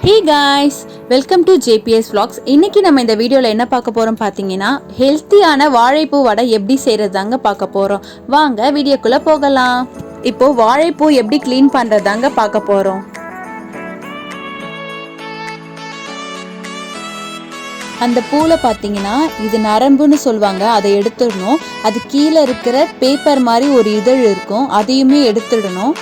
Hey guys, welcome to JPS Vlogs. இன்னைக்கு நம்ம இந்த வீடியோல என்ன பார்க்க போறோம் பாத்தீங்கன்னா ஹெல்த்தியான வாழைப்பூ வடை எப்படி செய்யறதாங்க பார்க்க போறோம். வாங்க வீடியோக்குள்ள போகலாம். இப்போ வாழைப்பூ எப்படி க்ளீன் பண்றதாங்க பார்க்க போறோம். அந்த பூல பாத்தீங்கன்னா இது நரம்புன்னு சொல்லுவாங்க, அதை எடுத்துடணும். அது கீழே இருக்கிற பேப்பர் மாதிரி ஒரு இதழ் இருக்கும், அதையுமே எடுத்துடணும்.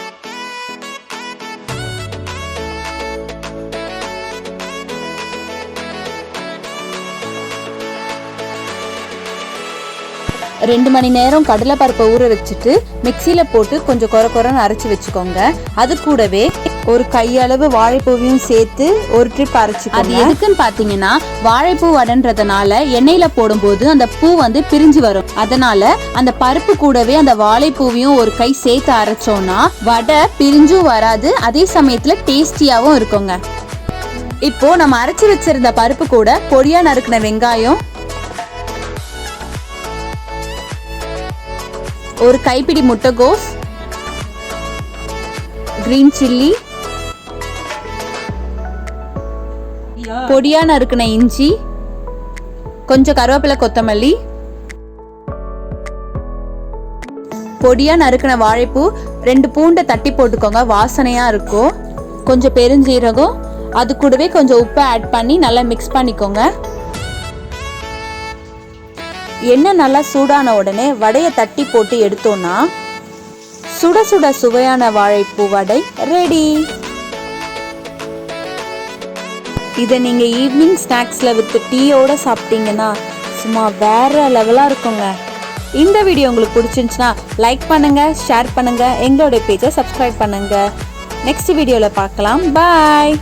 ரெண்டு மணி நேரம் கடலைப்பருப்பை ஊற வச்சுட்டு மிக்சியில் போட்டு கொஞ்சம் கொரன்னு அரைச்சி வச்சுக்கோங்க. அது கூடவே ஒரு கையளவு வாழைப்பூவையும் சேர்த்து ஒரு ட்ரிப் அரைச்சிக்கோங்க. அது எதுக்குன்னு பார்த்தீங்கன்னா வாழைப்பூ வடைன்றதுனால எண்ணெயில் போடும்போது அந்த பூ வந்து பிரிஞ்சு வரும். அதனால அந்த பருப்பு கூடவே அந்த வாழைப்பூவையும் ஒரு கை சேர்த்து அரைச்சோன்னா வடை பிரிஞ்சும் வராது, அதே சமயத்தில் டேஸ்டியாகவும் இருக்குங்க. இப்போ நம்ம அரைச்சி வச்சிருந்த பருப்பு கூட பொடியா நறுக்கின வெங்காயம், ஒரு கைப்பிடி முட்டைகோஸ், கிரீன் சில்லி, பொடியா நறுக்கின இஞ்சி, கொஞ்சம் கருவேப்பிலை கொத்தமல்லி, பொடியா நறுக்கின வாழைப்பூ, 2 பூண்டை தட்டி போட்டுக்கோங்க, வாசனையா இருக்கும். கொஞ்சம் பெருஞ்சீரகம், அது கூடவே கொஞ்சம் உப்பை ஆட் பண்ணி நல்லா மிக்ஸ் பண்ணிக்கோங்க. எண்ணெய் நல்லா சூடான உடனே வடையை தட்டி போட்டு எடுத்தோம்னா சுட சுட சுவையான வாழைப்பூ வடை ரெடி. இதை நீங்க ஈவினிங் ஸ்நாக்ஸ்ல வித் டீயோட சாப்பிட்டீங்கன்னா சும்மா வேற லெவலா இருக்குங்க. இந்த வீடியோ உங்களுக்கு பிடிச்சிருந்துச்சுன்னா லைக் பண்ணுங்க, ஷேர் பண்ணுங்க, எங்களோட பேஜை சப்ஸ்கிரைப் பண்ணுங்க. நெக்ஸ்ட் வீடியோல பார்க்கலாம். பாய்.